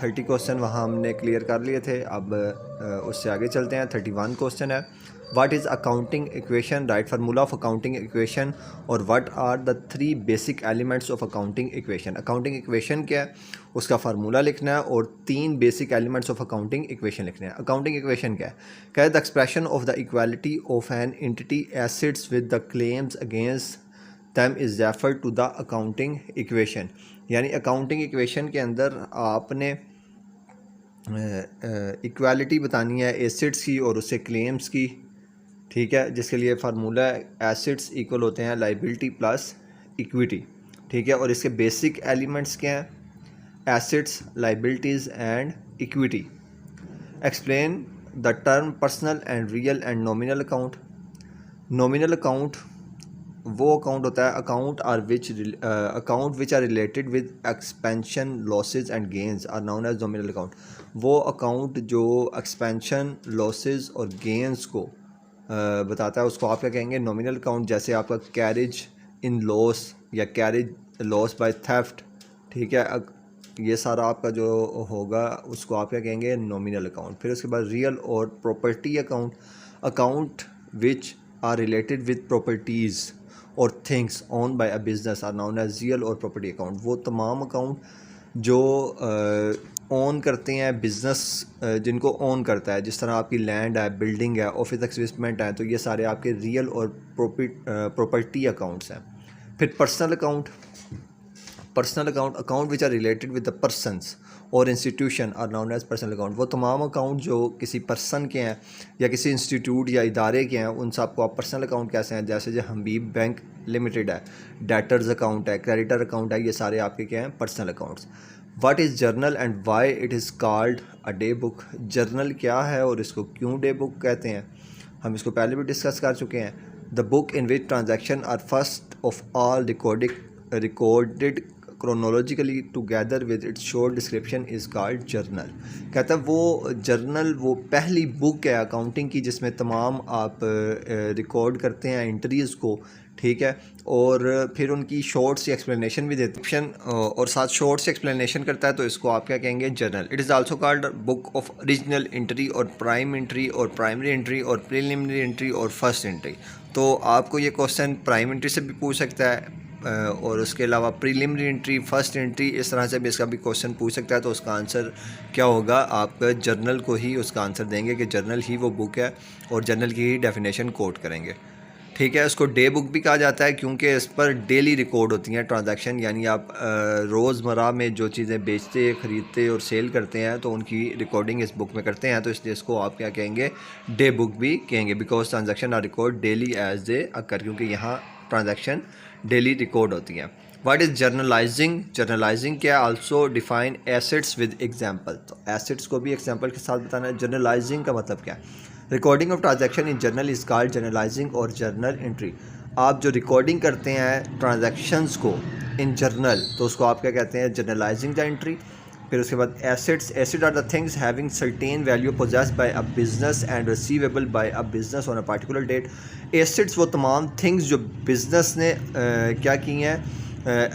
30 question वहाँ हमने clear कर लिए थे। अब उससे आगे चलते हैं। 31 क्वेश्चन है, what is accounting equation, right formula of accounting equation, और what are the 3 basic elements of accounting equation. Accounting equation क्या है, उसका फार्मूला लिखना है और 3 basic elements of accounting equation लिखने हैं। अकाउंटिंग इक्वेशन क्या है, क्या है the expression of the equality of an entity assets with the claims against them is refer to the accounting equation. यानी अकाउंटिंग इक्वेशन के अंदर आपने इक्वालिटी बतानी है एसेट्स की और उससे क्लेम्स की, ठीक है, जिसके लिए फार्मूला एसेट्स इक्वल होते हैं लाइबिलिटी प्लस इक्विटी, ठीक है। और इसके बेसिक एलिमेंट्स क्या हैं, assets, liabilities and equity. Explain the term personal and real and nominal account. Nominal account वो अकाउंट होता है account which are related with expansion losses and gains are known as nominal account. वो account जो expansion losses और gains को बताता है उसको आप क्या कहेंगे, नॉमिनल अकाउंट। जैसे आपका कैरेज इन लॉस या कैरेज लॉस बाय थेफ्ट, ठीक है, ये सारा आपका जो होगा उसको आप क्या कहेंगे, नॉमिनल अकाउंट। फिर उसके बाद रियल और property account, account which are related with properties और things own by a business are known as real और प्रॉपर्टी अकाउंट। वो तमाम अकाउंट जो ओन करते हैं बिज़नेस, जिनको ओन करता है, जिस तरह आपकी लैंड है, बिल्डिंग है, ऑफिस एक्सपेंसमेंट है, तो ये सारे आपके रियल और प्रॉपर्टी अकाउंट्स हैं। फिर personal account, account which are related with the persons और institution are known as personal account. वो तमाम अकाउंट जो किसी पर्सन के हैं या किसी इंस्टीट्यूट या इदारे के हैं उन सब को आप पर्सनल अकाउंट कैसे हैं। जैसे जो हबीब बैंक लिमिटेड है, डेटर्स अकाउंट है, क्रेडिटर अकाउंट है, ये सारे आपके क्या हैं, personal accounts. What is journal and why it is called a day book. Journal क्या है और इसको क्यों डे बुक कहते हैं, हम इसको पहले भी डिस्कस कर चुके हैं। The book in which transaction are first of all recorded chronologically together with its short description is called journal. कहता है वो जर्नल वो पहली बुक है अकाउंटिंग की जिसमें तमाम आप रिकॉर्ड करते हैं एंट्रीज़ को, ठीक है, और फिर उनकी शॉर्ट सी एक्सप्लेनेशन भी देते हैं और साथ शॉर्ट सी एक्सप्लेनेशन करता है, तो इसको आप क्या कहेंगे, journal. It is also called book of original entry और प्राइम एंट्री और प्राइमरी एंट्री और प्रीलिमिनरी एंट्री और फर्स्ट एंट्री। तो आपको ये क्वेश्चन प्राइम एंट्री से भी पूछ सकता है और उसके अलावा प्रीलिमिनरी एंट्री, फर्स्ट एंट्री, इस तरह से भी इसका भी क्वेश्चन पूछ सकता है। तो उसका आंसर क्या होगा, आप जर्नल को ही उसका आंसर देंगे कि जर्नल ही वो बुक है और जर्नल की ही डेफिनेशन कोट करेंगे, ठीक है। इसको डे बुक भी कहा जाता है क्योंकि इस पर डेली रिकॉर्ड होती हैं ट्रांजैक्शन, यानी आप रोज़मर्रा में जो चीज़ें बेचते, ख़रीदते और सेल करते हैं तो उनकी रिकॉर्डिंग इस बुक में करते हैं, तो इसलिए इसको आप क्या कहेंगे, डे बुक भी कहेंगे। Because transaction are record daily as they occur, क्योंकि यहाँ ट्रांजैक्शन डेली रिकॉर्ड होती हैं। What is journalizing. जर्नलाइजिंग क्या, also define assets with example. तो एसेट्स को भी एग्जाम्पल के साथ बताना है। जर्नलाइजिंग का मतलब क्या है, recording of transaction in journal is called journalising और जर्नल एंट्री। आप जो रिकॉर्डिंग करते हैं ट्रांजैक्शंस को इन जर्नल, तो उसको आप क्या कहते हैं, जर्नलाइजिंग द एंट्री। फिर उसके बाद assets, asset are the things having certain value possessed by a business and receivable by a business on a particular date. Assets वो तमाम थिंग्स जो बिजनेस ने क्या की हैं,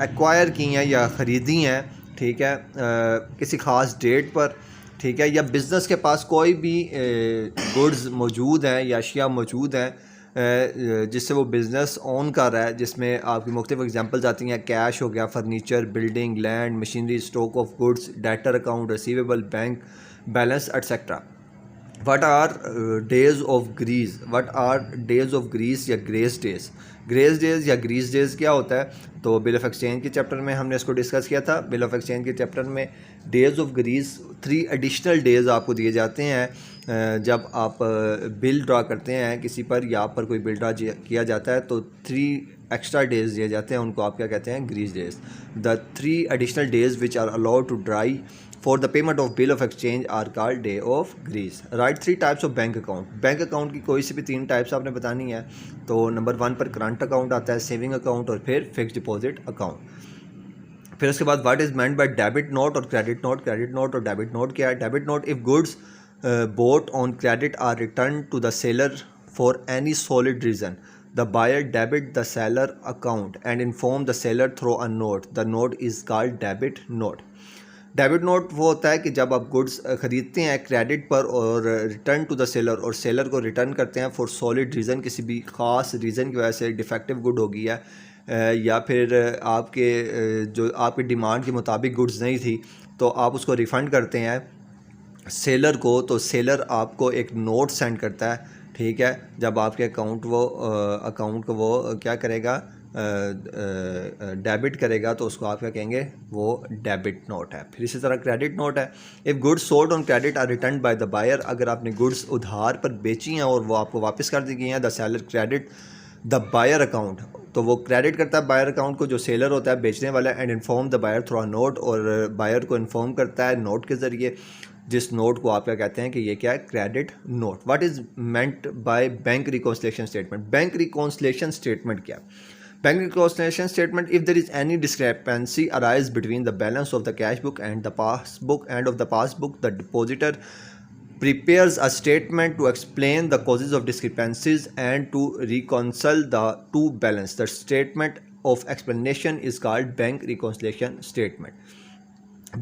एक्वायर की हैं या ख़रीदी हैं, ठीक है, किसी ख़ास डेट पर, ठीक है, या बिज़नेस के पास कोई भी गुड्स मौजूद हैं या अशिया मौजूद हैं जिससे वो बिज़नेस ऑन कर रहा है, जिसमें आपकी मुख्तलिफ एग्जांपल्स आती हैं। कैश हो गया, furniture, building, land, machinery, stock of goods, debtor account, receivable, bank balance etcetera. What are days of grace. What are days of grace या ग्रेस डेज़। ग्रेस डेज़ या ग्रीस डेज़ क्या होता है, तो बिल ऑफ एक्सचेंज के chapter में हमने इसको डिस्कस किया था। बिल ऑफ एक्सचेंज के चैप्टर में days of grace 3 additional days आपको दिए जाते हैं जब आप बिल ड्रा करते हैं किसी पर या आप पर कोई बिल ड्रा किया जाता है, तो 3 एक्स्ट्रा डेज़ दिए जाते हैं, उनको आप क्या कहते हैं, grace days. The 3 additional days which are allowed to drawee for the payment of bill of exchange are called day of grace. Right 3 types of bank account. Bank account की कोई सी भी 3 टाइप्स आपने बतानी है। तो नंबर 1 पर current account आता है, सेविंग अकाउंट और फिर फिक्स डिपॉजिट अकाउंट। फिर उसके बाद what is meant bye debit note और क्रेडिट नोट। क्रेडिट नोट और डेबिट नोट क्या है। Debit note, if goods bought on credit are returned to the seller for any solid reason, the buyer debit the seller account and inform the seller through a note. The note is called debit note. Debit note वो होता है कि जब आप goods ख़रीदते हैं credit पर और रिटर्न टू द सेलर, और सेलर को रिटर्न करते हैं फॉर सॉलिड रीज़न, किसी भी ख़ास रीज़न की वजह से डिफेक्टिव गुड हो गई है या फिर आपके जो आपकी डिमांड के मुताबिक गुड्स नहीं थी, तो आप उसको रिफ़ंड करते हैं सेलर को। तो सेलर आपको एक नोट सेंड करता है, ठीक है। जब आपके अकाउंट को वो क्या करेगा, डेबिट करेगा, तो उसको आप क्या कहेंगे, वो डेबिट नोट है। फिर इसी तरह क्रेडिट नोट है। If goods sold on credit are return by the buyer, अगर आपने गुड्स उधार पर बेची हैं और वो आपको वापस कर दी गई हैं, the seller credit the buyer account, तो वो क्रेडिट करता है बायर अकाउंट को, जो सेलर होता है बेचने वाला, and inform the buyer through a note, और बायर को इन्फॉर्म करता है नोट के ज़रिए, जिस नोट को आप क्या कहते हैं कि ये क्या है, credit note. What is meant by bank reconciliation statement? Bank reconciliation statement क्या है? Bank reconciliation statement: if there is any discrepancy arise between the balance of the cash book and the passbook, the depositor prepares a statement to explain the causes of discrepancies and to reconcile the two balance. The statement of explanation is called bank reconciliation statement.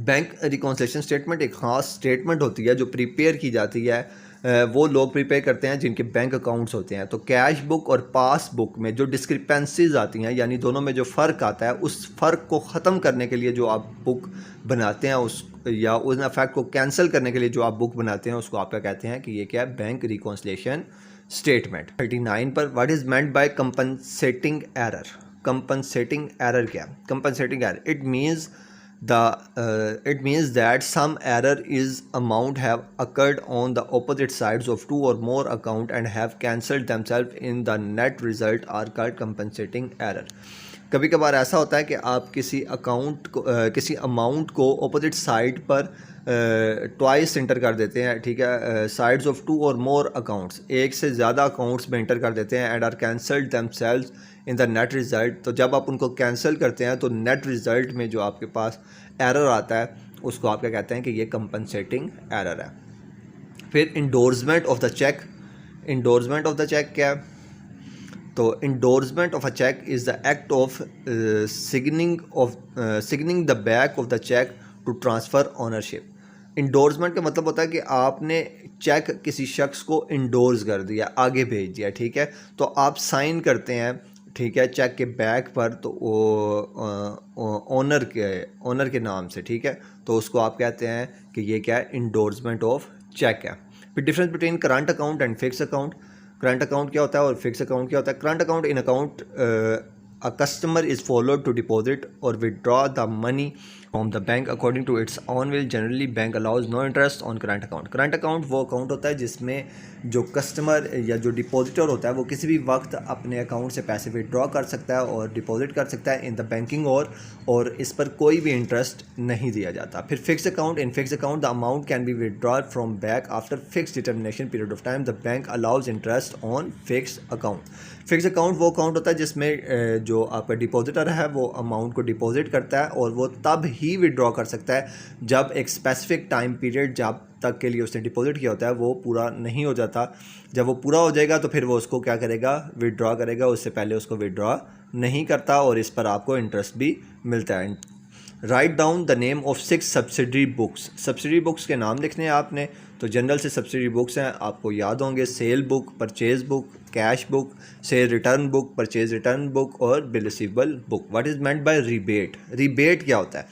Bank reconciliation statement एक ख़ास statement होती है जो prepare की जाती है, वो लोग प्रिपेयर करते हैं जिनके बैंक अकाउंट्स होते हैं। तो कैश बुक और पासबुक में जो डिस्क्रिपेंसीज आती हैं, यानी दोनों में जो फ़र्क आता है, उस फ़र्क को ख़त्म करने के लिए जो आप बुक बनाते हैं उस, या उस इफेक्ट को कैंसिल करने के लिए जो आप बुक बनाते हैं, उसको आप क्या कहते हैं कि ये क्या है, बैंक रिकॉन्सिलेशन स्टेटमेंट। 39 पर what is meant by compensating error? Compensating error क्या? Compensating error, it means that some error is amount have occurred on the opposite sides of two or more account and have cancelled themselves in the net result are called compensating error. कभी कभार ऐसा होता है कि आप किसी amount को opposite side पर ट्वाइस इंटर कर देते हैं, ठीक है, साइड्स ऑफ टू और मोर अकाउंट्स, एक से ज़्यादा अकाउंट्स में इंटर कर देते हैं, and are cancelled themselves in the net result. तो जब आप उनको कैंसिल करते हैं तो नेट रिज़ल्ट में जो आपके पास एरर आता है, उसको आप क्या कहते हैं कि ये कंपनसेटिंग एरर है। फिर endorsement of the cheque. Endorsement of the cheque क्या है? तो endorsement of a cheque is the act of signing the back of the cheque to transfer ownership. Endorsement का मतलब होता है कि आपने चेक किसी शख्स को इंडोर्स कर दिया, आगे भेज दिया, ठीक है। तो आप साइन करते हैं, ठीक है, चेक के बैक पर, तो ओनर के नाम से, ठीक है। तो उसको आप कहते हैं कि ये क्या है, इंडोर्समेंट ऑफ चेक है। फिर difference between current account and fix account. Current account क्या होता है और फिक्स अकाउंट क्या होता है? Current account, in account a customer is followed to deposit or withdraw the money from the bank according to its own will. Generally bank allows no interest on current account. current account वो account होता है जिसमें जो customer या जो depositor होता है वो किसी भी वक्त अपने अकाउंट से पैसे विड्रॉ कर सकता है और डिपॉजिट कर सकता है इन द बैंकिंग, और इस पर कोई भी इंटरेस्ट नहीं दिया जाता। फिर fix account, in fix account the amount can be withdrawn from back after fix determination period of time. The bank allows interest on fix account. Fix account वो अकाउंट होता है जिसमें जो आपका डिपॉजिटर है वो अमाउंट को डिपॉजिट करता है और वो तब ही विड्रॉ कर सकता है जब एक स्पेसिफिक टाइम पीरियड जब तक के लिए उसने डिपॉजिट किया होता है वो पूरा नहीं हो जाता। जब वो पूरा हो जाएगा तो फिर वो उसको क्या करेगा, विड्रॉ करेगा, उससे पहले उसको विड्रॉ नहीं करता और इस पर आपको इंटरेस्ट भी मिलता है। Write down the name of 6 subsidiary books. Subsidiary books के नाम लिखने हैं आपने, तो जनरल से सब्सिडरी बुक्स हैं, आपको याद होंगे, sale book, purchase book, cash book, sale return book, purchase return book और bill receivable book. What is meant by rebate? Rebate क्या होता है?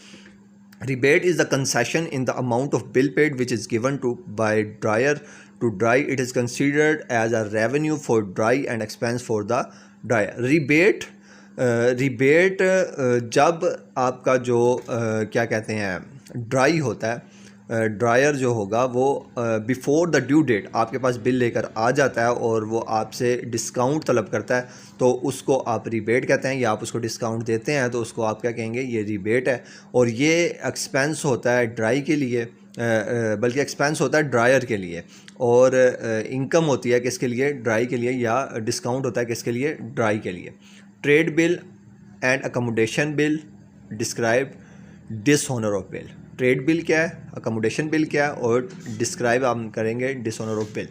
Rebate is the concession in the amount of bill paid which is given to by drawer to drawee. It is considered as a revenue for drawee and expense for the drawer. Rebate जब आपका जो क्या कहते हैं dry होता है, dryer जो होगा वो बिफोर द ड्यू डेट आपके पास बिल लेकर आ जाता है और वो आपसे डिस्काउंट तलब करता है, तो उसको आप रिबेट कहते हैं, या आप उसको डिस्काउंट देते हैं तो उसको आप क्या कहेंगे, ये रिबेट है। और ये एक्सपेंस होता है ड्राई के लिए, बल्कि एक्सपेंस होता है ड्रायर के लिए, और इनकम होती है किसके लिए, ड्राई के लिए, या डिस्काउंट होता है किसके लिए, ड्राई के लिए। Trade bill and accommodation bill describe dishonour of bill. Trade bill क्या है, अकोमोडेशन बिल क्या है, और डिस्क्राइब हम करेंगे dishonour of bill.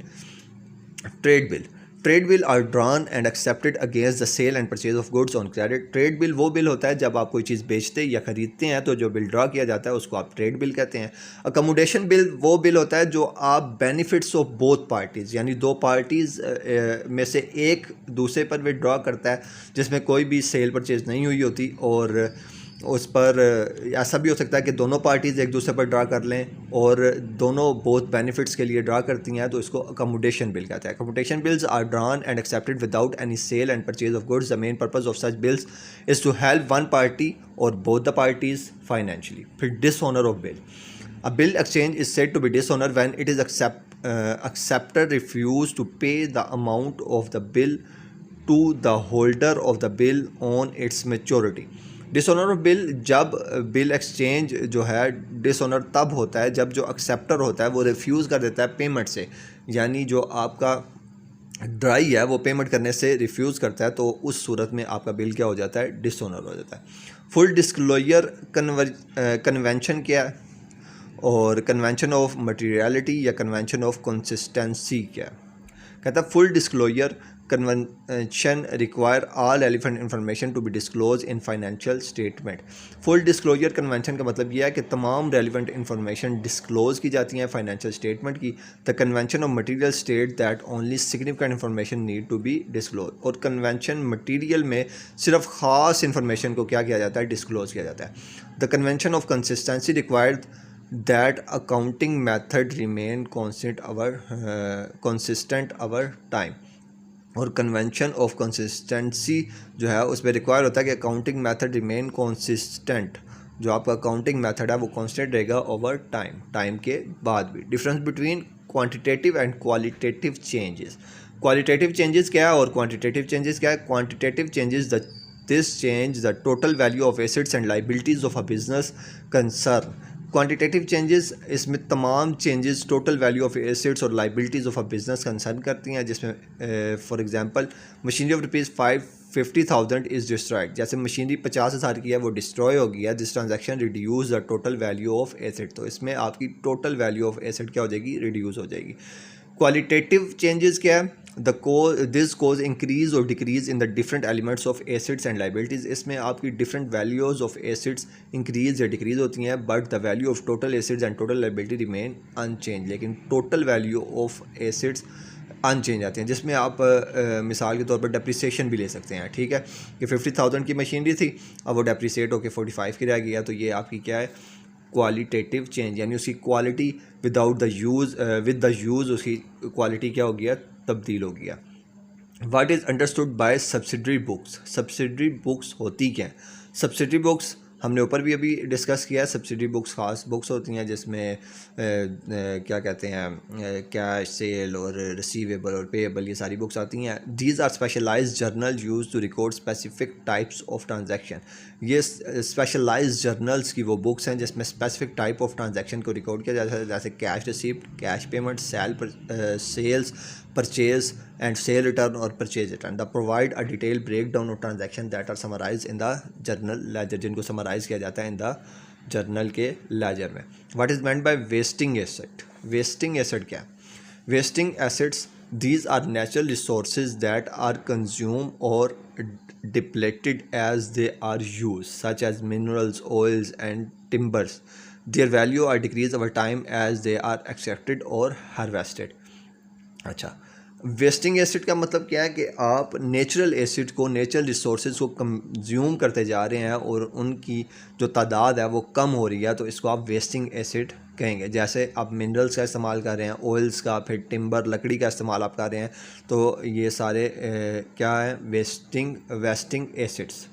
Trade bill, trade bill are drawn and accepted against the sale and purchase of goods on credit. Trade bill वो bill होता है जब आप कोई चीज़ बेचते या ख़रीदते हैं तो जो बिल ड्रॉ किया जाता है उसको आप ट्रेड बिल कहते हैं। अकोमोडेशन बिल वो बिल होता है जो आप बेनिफिट्स ऑफ बोथ पार्टीज़ यानी दो पार्टीज़ में से एक दूसरे पर विड्रॉ करता है जिसमें कोई भी सेल परचेज नहीं हुई होती और उस पर ऐसा भी हो सकता है कि दोनों पार्टीज़ एक दूसरे पर ड्रा कर लें और दोनों बोथ बेनिफिट्स के लिए ड्रा करती हैं तो इसको अकोमोडेशन बिल कहते हैं। Accommodation bills are drawn and accepted without any sale and purchase of goods. The main purpose of such bills is to help one party और बोथ द पार्टीज़ फाइनेंशियली। फिर dishonour of bill. A bill exchange is said to be dishonour when it is acceptor refuse to pay the amount of the bill to the holder of the bill on its maturity। Dishonour of bill जब bill exchange जो है dishonour तब होता है जब जो acceptor होता है वो रिफ्यूज़ कर देता है पेमेंट से, यानी जो आपका ड्राई है वो पेमेंट करने से रिफ्यूज़ करता है तो उस सूरत में आपका बिल क्या हो जाता है, डिसऑनर हो जाता है। फुल डिस्क्लोजर कन्वेंशन क्या है और कन्वेंशन ऑफ मटेरियलिटी या कन्वेंशन ऑफ कंसिस्टेंसी क्या है। कहता है full disclosure convention require all relevant information to be disclose in financial statement. Full disclosure convention का मतलब यह है कि तमाम रेलिवेंट इंफॉर्मेशन डिस्क्लोज की जाती हैं फाइनेंशियल स्टेटमेंट की। The convention of material state that only significant information need to be disclose. और कन्वेंशन मटेरियल में सिर्फ ख़ास इंफॉर्मेशन को क्या किया जाता है, डिस्क्लोज किया जाता है। The convention of consistency required that accounting method remain consistent over time। और कन्वेंशन ऑफ कंसिस्टेंसी जो है उसमें रिक्वायर होता है कि अकाउंटिंग मेथड रिमेन कॉन्सिस्टेंट, जो आपका अकाउंटिंग मेथड है वो कांस्टेंट रहेगा ओवर टाइम के बाद भी। Difference between quantitative and qualitative changes. Qualitative changes क्या है और क्वांटिटेटिव चेंजेस क्या है। Quantitative changes this change the total value of assets and liabilities of a business concern. Quantitative changes इसमें तमाम changes total value of assets और liabilities of a business concern करती हैं, जिसमें for example machinery of ₹50,000 is destroyed. जैसे machinery 50,000 की है वो डिस्ट्रॉय हो गई है, this transaction reduce the total value of asset. तो इसमें आपकी टोटल वैल्यू ऑफ एसेट क्या हो जाएगी, रिड्यूस हो जाएगी। क्वालिटेटिव चेंजेस क्या है, दिस कोज इंक्रीज और decrease in the different elements of assets and liabilities. इसमें आपकी different values of assets increase या डिक्रीज होती हैं, but the value of total assets and total liability remain unchange. लेकिन total value of assets unchange आती हैं, जिसमें आप मिसाल के तौर पर डेप्रिसिएशन भी ले सकते हैं। ठीक है कि 50,000 की मशीनरी थी, अब वो डेप्रिसिएट होकर 45 की रह गया, तो ये आपकी क्या है, क्वालिटेटिव चेंज, यानी उसकी क्वालिटी विद द यूज़ उसकी क्वालिटी क्या हो गया, तब्दील हो गया। What is understood by subsidiary books. Subsidiary books होती क्या हैं। सब्सिडरी बुक्स हमने ऊपर भी अभी डिस्कस किया है। सब्सिडरी बुक्स खास बुक्स होती हैं जिसमें क्या कहते हैं, कैश सेल और रिसीवेबल और पेएबल, ये सारी बुक्स आती हैं। These are specialized journal use to record specific types of transaction. ये स्पेशलाइज्ड जर्नल्स की वो बुक्स हैं जिसमें स्पेसिफिक टाइप ऑफ ट्रांजैक्शन को रिकॉर्ड किया जाता है, जैसे cash receipt, cash payment, sales purchase and sale return और purchase return. The provide a detail break down of transaction that are summarise in the journal ledger, जिनको समराइज किया जाता है इन द जर्नल के लेजर में। What is meant by wasting asset. Wasting asset क्या है। Wasting assets these are natural resources that are consume और depleted as they are used, such as minerals, oils and timbers. Their value are decreased over time as they are extracted or harvested। अच्छा, wasting acid का मतलब क्या है कि आप natural acid को, natural resources को कंज्यूम करते जा रहे हैं और उनकी जो तादाद है वो कम हो रही है, तो इसको आप वेस्टिंग एसिड कहेंगे। जैसे आप मिनरल्स का इस्तेमाल कर रहे हैं, ऑयल्स का, फिर टिम्बर लकड़ी का इस्तेमाल आप कर रहे हैं, तो ये सारे क्या है, wasting acids.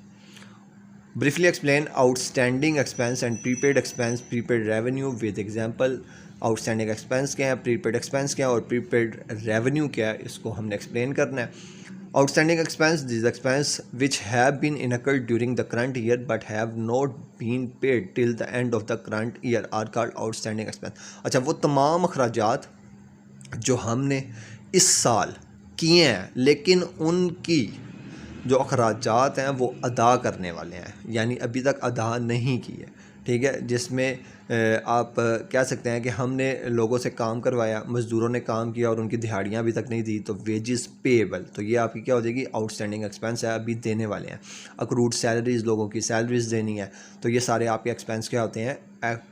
Briefly explain outstanding expense and prepaid expense, prepaid revenue with example. Outstanding expense क्या है, प्रीपेड एक्सपेंस क्या है और प्रीपेड रेवेन्यू क्या है, इसको हमने एक्सप्लेन करना है। Outstanding expense, this expense which have been incurred during the current year but have not been paid till the end of the current year are called outstanding expense. अच्छा, वो तमाम अखराजात जो हमने इस साल किए हैं लेकिन उनकी जो अखराजात हैं वो अदा करने वाले हैं, यानी अभी तक अदा नहीं किए। ठीक है, जिसमें आप कह सकते हैं कि हमने लोगों से काम करवाया, मज़दूरों ने काम किया और उनकी दिहाड़ियाँ अभी तक नहीं दी, तो वेजेस पेएबल, तो ये आपकी क्या हो जाएगी, आउटस्टैंडिंग एक्सपेंस है, अभी देने वाले हैं। अक्रूड सैलरीज़, लोगों की सैलरीज़ देनी है, तो ये सारे आपके एक्सपेंस क्या होते हैं,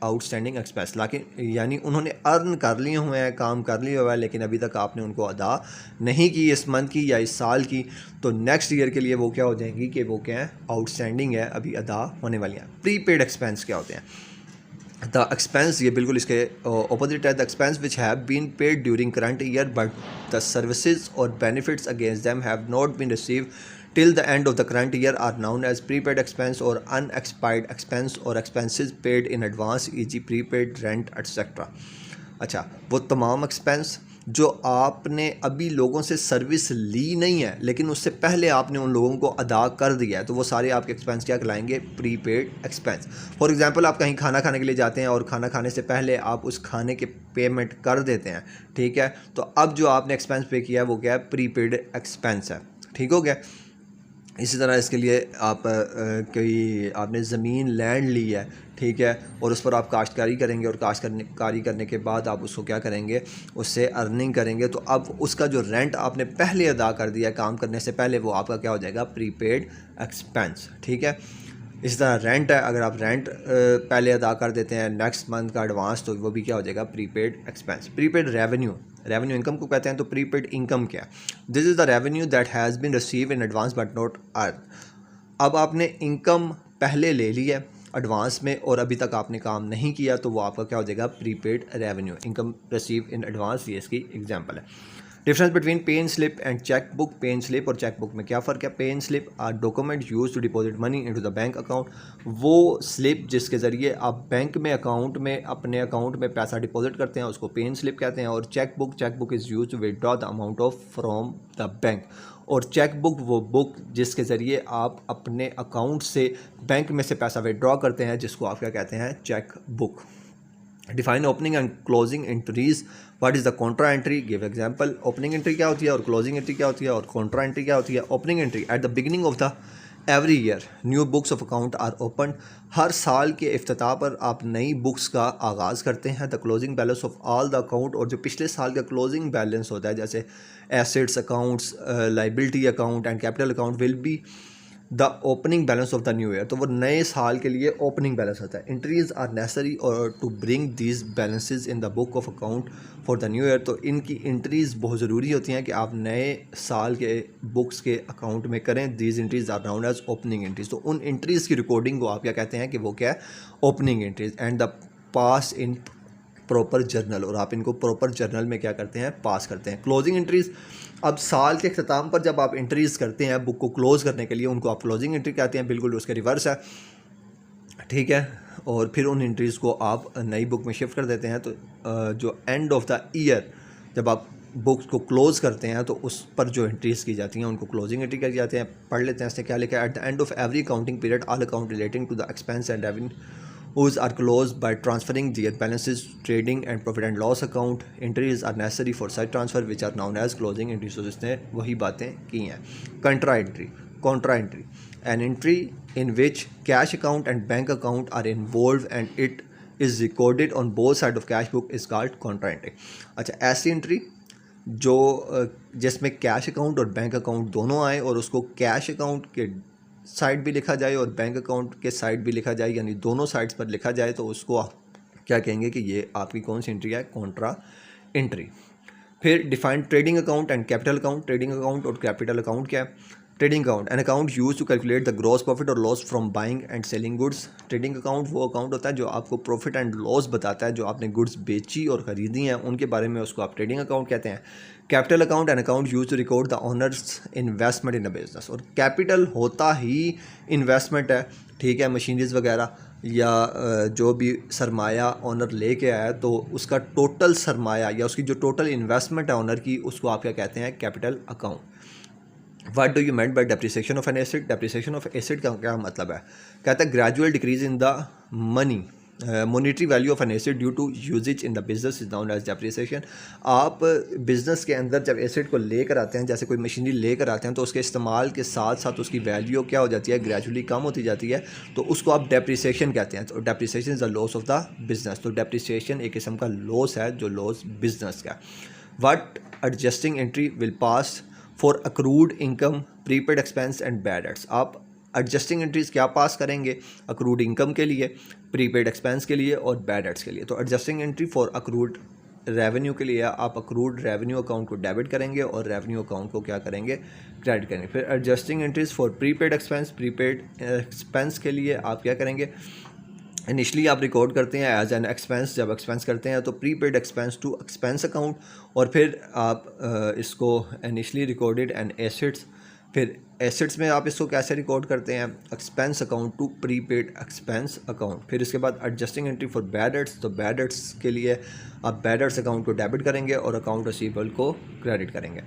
आउटस्टैंडिंग एक्सपेंस। लेकिन यानी उन्होंने अर्न कर लिए हुए हैं, काम कर लिया हुआ है, लेकिन अभी तक आपने उनको अदा नहीं की इस मंथ की या इस साल की, तो नेक्स्ट ईयर के लिए वो क्या हो जाएंगी कि वो क्या है, आउटस्टैंडिंग है, अभी अदा होने वाली हैं। प्रीपेड एक्सपेंस क्या होते हैं, द एक्सपेंस, ये बिल्कुल इसके ऑपोजिट है, the expense which have been paid during current year but the services और benefits against them have not been receive till the end of the current year are known as prepaid expense or unexpired expense or expenses paid in advance, e.g. prepaid rent etc. अच्छा, वो तमाम expense जो आपने अभी लोगों से service ली नहीं है लेकिन उससे पहले आपने उन लोगों को अदा कर दिया है, तो वो सारे आपके एक्सपेंस क्या कहलाएंगे, प्रीपेड एक्सपेंस। फॉर एग्जांपल, आप कहीं खाना खाने के लिए जाते हैं और खाना खाने से पहले आप उस खाने के पेमेंट कर देते हैं, ठीक है, तो अब जो आपने एक्सपेंस पे किया है वो क्या है, प्रीपेड एक्सपेंस है। ठीक हो गया। इसी तरह इसके लिए आप कोई आपने ज़मीन लैंड ली है, ठीक है, और उस पर आप काश्तकारी करेंगे और काश्तकारी करने के बाद आप उसको क्या करेंगे, उससे अर्निंग करेंगे, तो अब उसका जो रेंट आपने पहले अदा कर दिया काम करने से पहले, वो आपका क्या हो जाएगा, प्रीपेड एक्सपेंस। ठीक है। इस तरह रेंट है, अगर आप रेंट पहले अदा कर देते हैं नेक्स्ट मंथ का एडवांस, तो वो भी क्या हो जाएगा, prepaid expense. Prepaid revenue, revenue income को कहते हैं, तो प्रीपेड इनकम क्या है, this is the revenue that has been receive in advance but not earn. अब आपने इनकम पहले ले ली है एडवांस में और अभी तक आपने काम नहीं किया, तो वो आपका क्या हो जाएगा, prepaid revenue, income receive in advance, ये इसकी एग्जांपल है। Difference between pay in slip and cheque book, pay in slip और चेक बुक में क्या फ़र्क है। Pay in slip are document use to deposit money into the bank account, वो slip जिसके ज़रिए आप बैंक में अकाउंट में अपने अकाउंट में पैसा डिपॉजिट करते हैं, उसको पे इन स्लिप कहते हैं। और cheque book is use to withdraw the amount of from the bank, और चेक बुक वो बुक जिसके ज़रिए आप अपने अकाउंट से बैंक में से पैसा विदड्रॉ करते हैं, जिसको आप क्या कहते हैं, cheque book. Define opening and closing entries, what is the Contra entry, give example. Opening entry क्या होती है और क्लोजिंग एंट्री क्या होती है और कॉन्ट्रा एंट्री क्या होती है। Opening entry, at the beginning of the every year new books of account are open, हर साल के इफ्तिताह पर आप नई बुक्स का आगाज़ करते हैं। The closing balance of all the account, और जो पिछले साल का क्लोजिंग बैलेंस होता है, जैसे assets accounts, liability account and capital account, will be the opening balance of the new year, तो वो नए साल के लिए ओपनिंग बैलेंस होता है। एंट्रीज आर नेसेसरी और to bring these balances in the book of account for the new year, तो इनकी एंट्रीज बहुत ज़रूरी होती हैं कि आप नए साल के बुक्स के अकाउंट में करें। These entries are known as opening entries, तो उन एंट्रीज़ की रिकॉर्डिंग को आप क्या कहते हैं कि वो क्या है, opening entries. And the pass in proper journal, और आप इनको प्रॉपर जर्नल में क्या करते हैं, पास करते हैं। क्लोजिंग एंट्रीज, अब साल के अख्ताम पर जब आप एंट्रीज़ करते हैं बुक को क्लोज़ करने के लिए, उनको आप क्लोजिंग एंट्री कहते हैं, बिल्कुल उसके रिवर्स है। ठीक है। और फिर उन एंट्रीज़ को आप नई बुक में शिफ्ट कर देते हैं, तो जो एंड ऑफ द ईयर जब आप बुक्स को क्लोज़ करते हैं, तो उस पर जो एंट्रीज़ की जाती हैं उनको क्लोजिंग एंट्री कही जाते हैं। पढ़ लेते हैं इसने क्या लिखा है। At the end of every counting period all account relating to the expense and revenue whose are closed by transferring their balances, trading and profit and loss account. Entries are necessary for such transfer which are known as closing entries. So इसने वही बातें की हैं। Contra entry, an entry in which cash account and bank account are involved and it is recorded on both sides of cash book is called contra entry. अच्छा, ऐसी entry जो जिसमें cash account और बैंक अकाउंट दोनों आए और उसको cash account के साइड भी लिखा जाए और बैंक अकाउंट के साइड भी लिखा जाए, यानी दोनों साइड्स पर लिखा जाए, तो उसको आप क्या कहेंगे कि ये आपकी कौन सी एंट्री है, कॉन्ट्रा एंट्री। फिर defined trading account and capital account. Trading account और कैपिटल अकाउंट क्या है। Trading account, an account use to calculate the gross profit और loss from buying and selling goods. Trading account वो account होता है जो आपको प्रॉफिट एंड लॉस बताता है, जो आपने गुड्स बेची और ख़रीदी हैं उनके बारे में, उसको आप ट्रेडिंग अकाउंट कहते हैं। Capital account, an account use to record the owners investment in a business, और कैपिटल होता ही इन्वेस्टमेंट है, ठीक है, मशीनरीज वगैरह या जो भी सरमाया ऑनर लेके आया, तो उसका टोटल सरमाया या उसकी जो टोटल इन्वेस्टमेंट है ऑनर की, उसको आप क्या कहते हैं, capital account. What do you meant by depreciation of an asset. Depreciation of asset का क्या मतलब है, कहता है gradual decrease in the money monetary value of an asset due to usage in the business is known as depreciation। आप business के अंदर जब एसेट को लेकर आते हैं, जैसे कोई मशीनरी लेकर आते हैं, तो उसके इस्तेमाल के साथ साथ उसकी वैल्यू क्या हो जाती है, ग्रेजुअली कम होती जाती है, तो उसको आप डेप्रिसिएशन कहते हैं। तो depreciation is the loss of the business. तो डेप्रिसिएशन एक किस्म का लॉस है, जो लॉस बिजनेस का। What adjusting entry will pass for accrued income, prepaid expense and bad debts. आप एडजस्टिंग एंट्रीज क्या पास करेंगे, अक्रूड इनकम के लिए, प्रीपेड एक्सपेंस के लिए और बैड डेट्स के लिए। तो adjusting entry for accrued revenue के लिए आप अक्रूड रेवेन्यू अकाउंट को डेबिट करेंगे और रेवेन्यू अकाउंट को क्या करेंगे, क्रेडिट करेंगे। फिर adjusting entries for prepaid expense, prepaid expense के लिए आप क्या करेंगे, इनिशली आप रिकॉर्ड करते हैं एज एन एक्सपेंस। जब एक्सपेंस करते हैं तो prepaid expense to expense account, और फिर आप इसको इनिशली रिकॉर्डेड एंड एसेट्स, फिर एसेट्स में आप इसको कैसे रिकॉर्ड करते हैं, expense account to prepaid expense account. फिर इसके बाद adjusting entry for bad debts, तो बैड डेट्स के लिए आप बैड डेट्स अकाउंट को डेबिट करेंगे और अकाउंट रिसीवेबल को क्रेडिट करेंगे।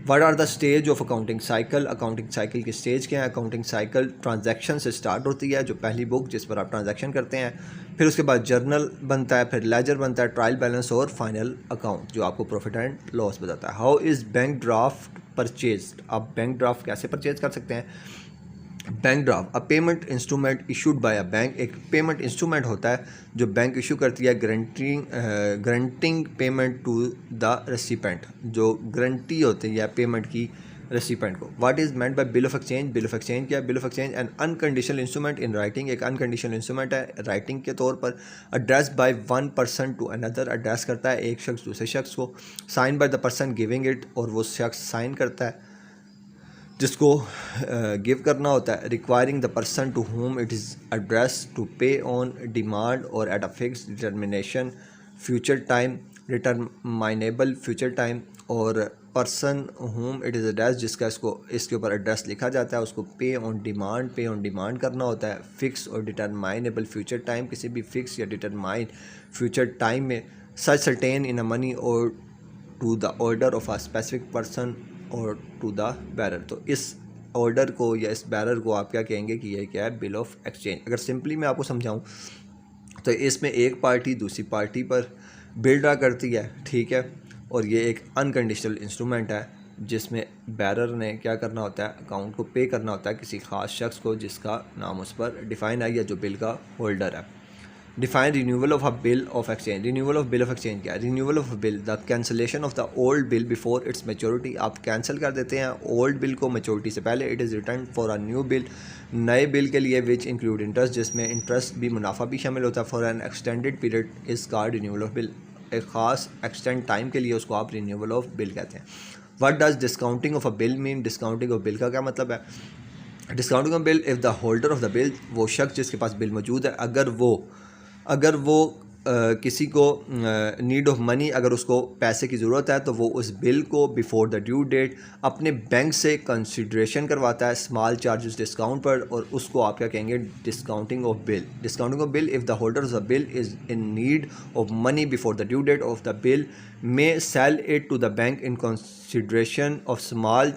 What are the stage of accounting cycle, accounting cycle की स्टेज क्या है। अकाउंटिंग साइकिल ट्रांजैक्शन से स्टार्ट होती है, जो पहली बुक जिस पर आप ट्रांजैक्शन करते हैं, फिर उसके बाद जर्नल बनता है, फिर लेजर बनता है, ट्रायल बैलेंस और फाइनल अकाउंट जो आपको प्रॉफिट एंड लॉस बताता है। How is bank draft purchase, आप बैंक ड्राफ्ट कैसे परचेज कर सकते हैं। Bank draft a payment instrument issued by a bank, एक पेमेंट इंस्ट्रूमेंट होता है जो बैंक इशू करती है, granting payment to the recipient, जो गारंटी होती है पेमेंट की रेसिपेंट को। What is meant by bill of exchange, bill of exchange क्या है, bill of exchange an unconditional instrument in writing, एक अनकंडीशनल इंस्ट्रूमेंट है राइटिंग के तौर पर। Address by one person to another, address करता है एक शख्स दूसरे शख्स को। Sign by the person giving it, और वो शख्स साइन करता है जिसको गिव करना होता है। Requiring the person to whom it is address to pay on demand और at a fix determination future time, determinable future time, और person whom it is address जिसका इसके ऊपर एड्रेस लिखा जाता है, उसको पे ऑन डिमांड करना होता है। फिक्स और डिटरमाइनेबल फ्यूचर टाइम, किसी भी फिक्स या डिटरमाइन फ्यूचर टाइम में। Such certain in a money और to the order of a specific person और टू द बैरर। तो इस ऑर्डर को या इस बैरर को आप क्या कहेंगे कि ये क्या है, बिल ऑफ एक्सचेंज। अगर सिंपली मैं आपको समझाऊं तो इसमें एक पार्टी दूसरी पार्टी पर बिल ड्रा करती है, ठीक है, और ये एक अनकंडीशनल इंस्ट्रूमेंट है जिसमें बैरर ने क्या करना होता है, अकाउंट को पे करना होता है किसी खास शख्स को जिसका नाम उस पर डिफाइन है या जो बिल का होल्डर है। Define renewal of a bill of exchange, renewal of bill of exchange क्या है, renewal of bill the cancellation of the old bill before its maturity, आप कैंसिल कर देते हैं ओल्ड बिल को मेच्योरिटी से पहले। It is return for a new bill, नए बिल के लिए विच इंक्लूड इंटरेस्ट, जिसमें इंटरेस्ट भी मुनाफा भी शामिल होता है। For an extended period is called renewal of bill, एक ख़ास एक्सटेंड टाइम के लिए उसको आप रिन्यूअल ऑफ बिल कहते हैं। What does discounting of a bill mean, discounting of bill का क्या मतलब है। Discounting of bill if the holder of the bill, वो शख्स जिसके पास बिल मौजूद है, अगर वो किसी को नीड ऑफ मनी, अगर उसको पैसे की ज़रूरत है, तो वो उस बिल को बिफोर द ड्यू डेट अपने बैंक से कंसिडरेशन करवाता है स्मॉल चार्जेस डिस्काउंट पर, और उसको आप क्या कहेंगे, discounting of bill. Discounting of bill if the holder of the bill is in need of money before the due date of the bill may sell it to the bank in consideration of small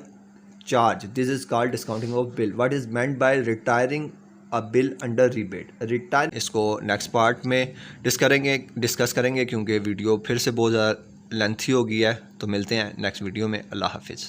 charge, this is called discounting of bill. What is meant by retiring a bill under rebate, retire. इसको next part में discuss करेंगे क्योंकि video फिर से बहुत ज़्यादा lengthy हो गई है। तो मिलते हैं नेक्स्ट वीडियो में। अल्लाह हाफिज़।